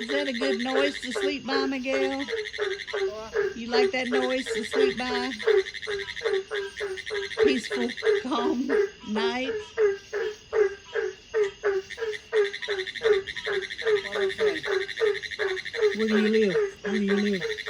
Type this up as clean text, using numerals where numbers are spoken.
Is that a good noise to sleep by, Miguel? You like that noise to sleep by? Peaceful, calm night. Where do you live? Where do you live?